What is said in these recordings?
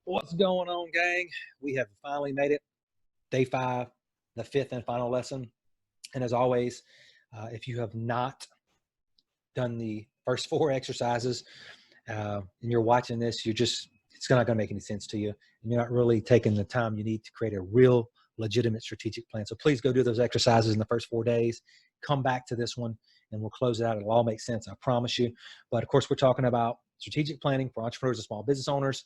What's going on, gang? We have finally made it. Day 5, the 5th and final lesson. And as always, if you have not done the first 4 exercises and you're watching this, it's not going to make any sense to you. And you're not really taking the time you need to create a real legitimate strategic plan. So please go do those exercises in the first 4 days. Come back to this one and we'll close it out. It'll all make sense, I promise you. But of course, we're talking about strategic planning for entrepreneurs and small business owners.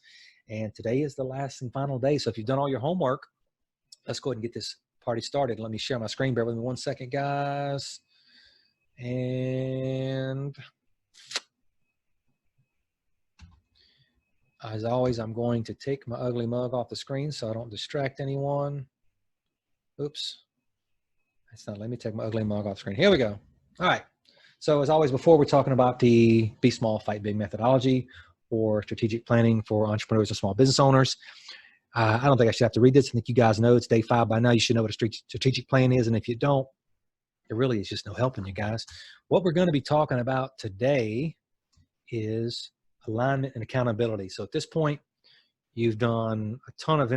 And today is the last and final day. So if you've done all your homework, let's go ahead and get this party started. Let me share my screen. Bear with me 1 second, guys. And as always, I'm going to take my ugly mug off the screen so I don't distract anyone. Oops. It's not. Let me take my ugly mug off the screen. Here we go. All right. So as always, before we're talking about the Be Small, Fight Big methodology or strategic planning for entrepreneurs and small business owners. I don't think I should have to read this. I think you guys know it's day 5 by now. You should know what a strategic plan is. And if you don't, there really is just no helping you guys. What we're going to be talking about today is alignment and accountability. So at this point, you've done a ton of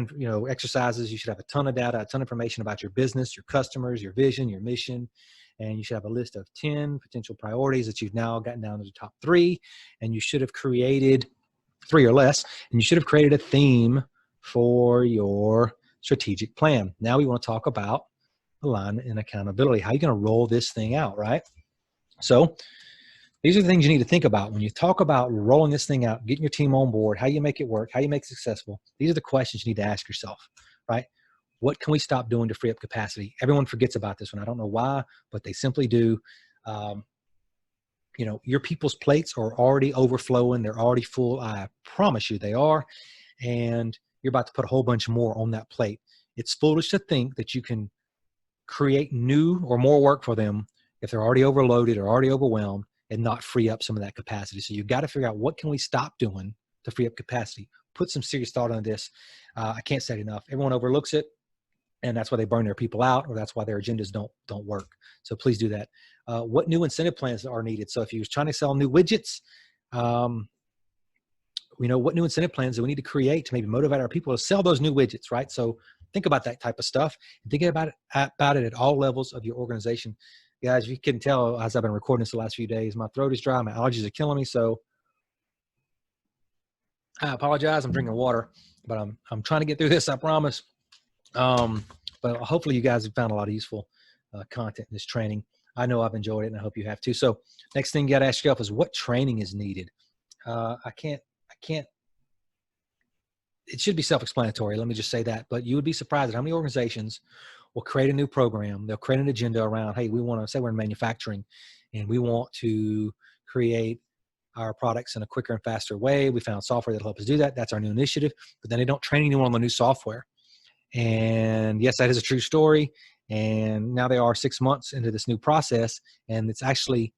exercises. You should have a ton of data, a ton of information about your business, your customers, your vision, your mission. And you should have a list of 10 potential priorities that you've now gotten down to the top 3. And you should have created 3 or less. And you should have created a theme for your strategic plan. Now we want to talk about alignment and accountability. How are you going to roll this thing out, right? So these are the things you need to think about when you talk about rolling this thing out, getting your team on board, how you make it work, how you make it successful. These are the questions you need to ask yourself, right? What can we stop doing to free up capacity? Everyone forgets about this one. I don't know why, but they simply do. Your people's plates are already overflowing. They're already full. I promise you they are. And you're about to put a whole bunch more on that plate. It's foolish to think that you can create new or more work for them if they're already overloaded or already overwhelmed and not free up some of that capacity. So you've got to figure out what can we stop doing to free up capacity. Put some serious thought on this. I can't say it enough. Everyone overlooks it. And that's why they burn their people out, or that's why their agendas don't work. So please do that. What new incentive plans are needed? So if you're trying to sell new widgets, what new incentive plans do we need to create to maybe motivate our people to sell those new widgets, right? So think about that type of stuff. And think about it at all levels of your organization. Guys, you can tell as I've been recording this the last few days, my throat is dry, my allergies are killing me. So I apologize. I'm drinking water, but I'm trying to get through this, I promise. But hopefully you guys have found a lot of useful content in this training. I know I've enjoyed it and I hope you have too. So next thing you got to ask yourself is what training is needed? I can't, it should be self-explanatory. Let me just say that, but you would be surprised at how many organizations will create a new program. They'll create an agenda around, hey, we want to say we're in manufacturing and we want to create our products in a quicker and faster way. We found software that'll help us do that. That's our new initiative, but then they don't train anyone on the new software. And yes, that is a true story. And now they are 6 months into this new process and it's actually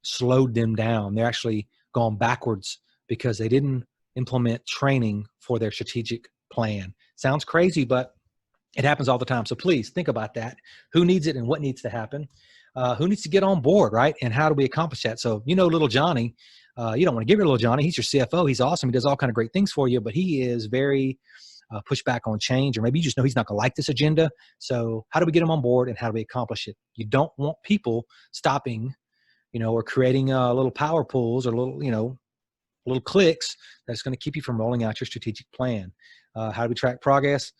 slowed them down. They're actually gone backwards because they didn't implement training for their strategic plan. Sounds crazy, but it happens all the time. So please think about that. Who needs it and what needs to happen? Who needs to get on board, right? And how do we accomplish that? So, little Johnny, you don't want to give your little Johnny. He's your CFO. He's awesome. He does all kind of great things for you, but he is very push back on change, or maybe you just know he's not going to like this agenda. So how do we get him on board and how do we accomplish it? You don't want people stopping, or creating little power pools or little clicks that's going to keep you from rolling out your strategic plan. How do we track progress?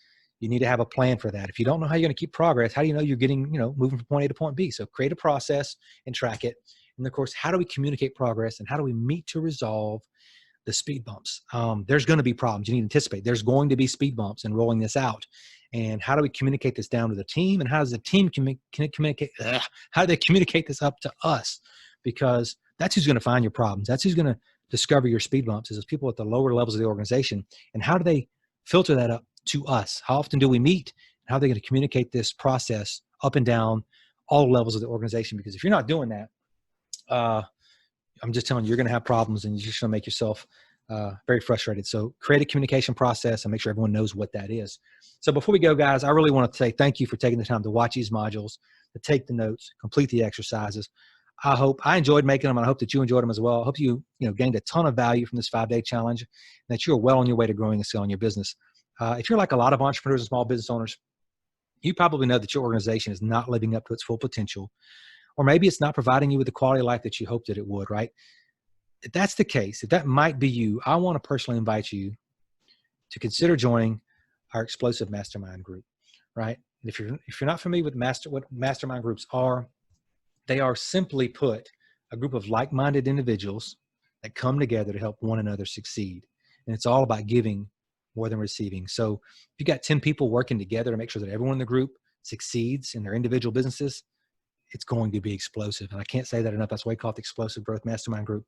You need to have a plan for that. If you don't know how you're going to keep progress, how do you know you're getting, moving from point A to point B? So create a process and track it. And of course, how do we communicate progress and how do we meet to resolve the speed bumps? There's going to be problems. You need to anticipate. There's going to be speed bumps in rolling this out. And how do we communicate this down to the team? And how does the team communicate? How do they communicate this up to us? Because that's who's going to find your problems. That's who's going to discover your speed bumps, is those people at the lower levels of the organization. And how do they filter that up to us? How often do we meet? How are they going to communicate this process up and down all levels of the organization? Because if you're not doing that, I'm just telling you, you're going to have problems and you're just going to make yourself very frustrated. So create a communication process and make sure everyone knows what that is. So before we go, guys, I really want to say thank you for taking the time to watch these modules, to take the notes, complete the exercises. I enjoyed making them, and I hope that you enjoyed them as well. I hope you gained a ton of value from this 5-day challenge, and that you're well on your way to growing and scaling your business. If you're like a lot of entrepreneurs and small business owners, you probably know that your organization is not living up to its full potential, or maybe it's not providing you with the quality of life that you hoped that it would, right? If that's the case, if that might be you, I want to personally invite you to consider joining our Explosive Mastermind group, right? If you're not familiar with what mastermind groups are, they are simply put a group of like-minded individuals that come together to help one another succeed. And it's all about giving more than receiving. So if you got 10 people working together to make sure that everyone in the group succeeds in their individual businesses, it's going to be explosive. And I can't say that enough. That's why we call it the Explosive Growth Mastermind group.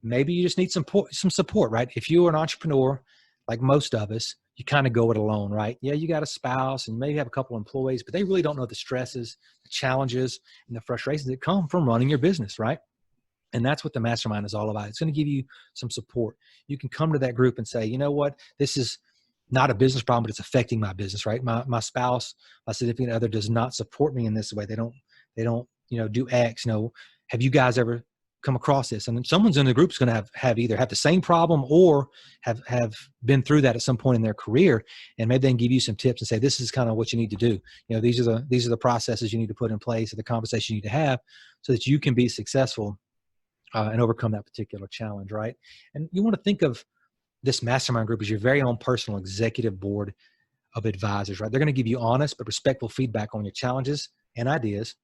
Maybe you just need some support, right? If you're an entrepreneur, like most of us, you kind of go it alone, right? Yeah, you got a spouse and you maybe have a couple employees, but they really don't know the stresses, the challenges, and the frustrations that come from running your business, right? And that's what the mastermind is all about. It's going to give you some support. You can come to that group and say, you know what, this is not a business problem, but it's affecting my business, right? My spouse, my significant other does not support me in this way. They don't, do X. Have you guys ever come across this? And then someone's in the group is going to have either have the same problem or have been through that at some point in their career. And maybe they can give you some tips and say, this is kind of what you need to do. These are the processes you need to put in place, or the conversation you need to have so that you can be successful and overcome that particular challenge, right? And you want to think of this mastermind group as your very own personal executive board of advisors, right? They're going to give you honest but respectful feedback on your challenges and ideas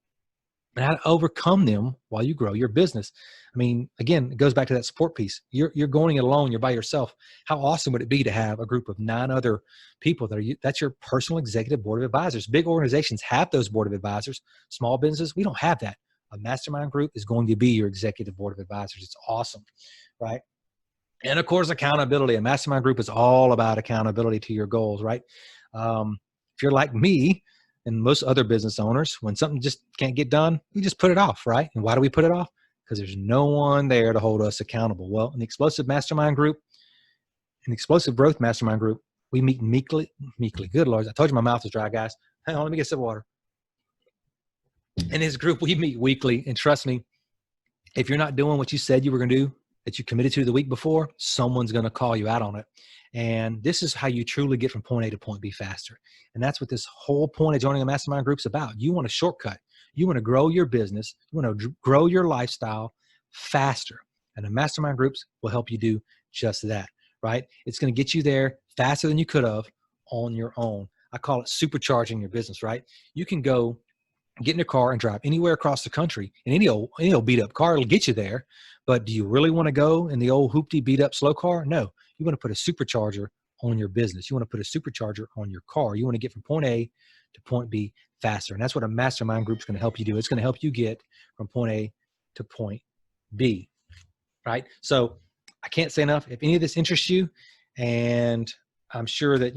and how to overcome them while you grow your business. I mean, again, it goes back to that support piece. You're going it alone. You're by yourself. How awesome would it be to have a group of 9 other people that's your personal executive board of advisors? Big organizations have those board of advisors. Small businesses, we don't have that. A mastermind group is going to be your executive board of advisors. It's awesome, right? And of course, accountability. A mastermind group is all about accountability to your goals, right? If you're like me and most other business owners, when something just can't get done, we just put it off, right? And why do we put it off? Because there's no one there to hold us accountable. Well, in the Explosive Mastermind group, in the Explosive Growth Mastermind group, we meet meekly. Good Lord, I told you my mouth is dry, guys. Hang on, let me get some water. In this group, we meet weekly, and trust me, if you're not doing what you said you were going to do, that you committed to the week before, someone's going to call you out on it. And this is how you truly get from point A to point B faster. And that's what this whole point of joining a mastermind group is about. You want a shortcut. You want to grow your business. You want to grow your lifestyle faster. And the mastermind groups will help you do just that, right? It's going to get you there faster than you could have on your own. I call it supercharging your business, right? You can go get in a car and drive anywhere across the country, and any old beat up car will get you there. But do you really want to go in the old hoopty beat up slow car? No, you want to put a supercharger on your business. You want to put a supercharger on your car. You want to get from point A to point B faster. And that's what a mastermind group is going to help you do. It's going to help you get from point A to point B, right? So I can't say enough. If any of this interests you, and I'm sure that,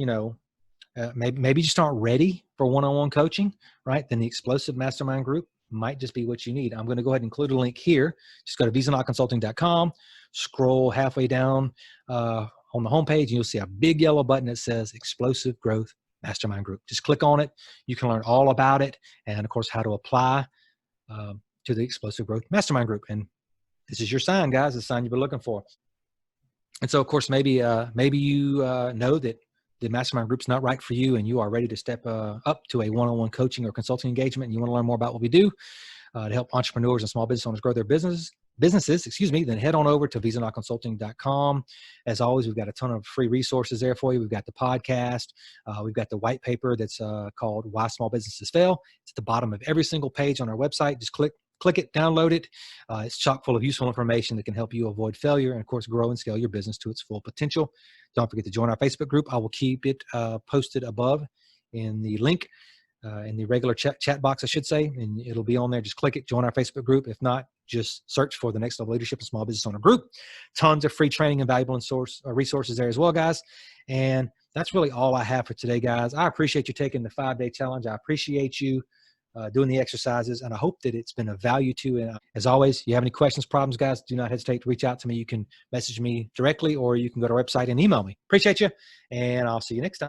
maybe you just aren't ready for one-on-one coaching, right? Then the Explosive Mastermind group might just be what you need. I'm going to go ahead and include a link here. Just go to visanotconsulting.com, scroll halfway down on the homepage, and you'll see a big yellow button that says Explosive Growth Mastermind Group. Just click on it. You can learn all about it and, of course, how to apply to the Explosive Growth Mastermind Group. And this is your sign, guys, the sign you've been looking for. And so, of course, maybe you know that the mastermind group's not right for you and you are ready to step up to a one-on-one coaching or consulting engagement, and you want to learn more about what we do to help entrepreneurs and small business owners grow their businesses, then head on over to visanotconsulting.com. As always, we've got a ton of free resources there for you. We've got the podcast. We've got the white paper that's called Why Small Businesses Fail. It's at the bottom of every single page on our website. Just click it, download it. It's chock full of useful information that can help you avoid failure and, of course, grow and scale your business to its full potential. Don't forget to join our Facebook group. I will keep it posted above in the link, in the regular chat box, I should say, and it'll be on there. Just click it, join our Facebook group. If not, just search for the Next Level Leadership and Small Business Owner group. Tons of free training and valuable resources there as well, guys. And that's really all I have for today, guys. I appreciate you taking the 5-day challenge. I appreciate you doing the exercises, and I hope that it's been of value to you. And as always, if you have any questions, problems, guys, do not hesitate to reach out to me. You can message me directly, or you can go to our website and email me. Appreciate you, and I'll see you next time.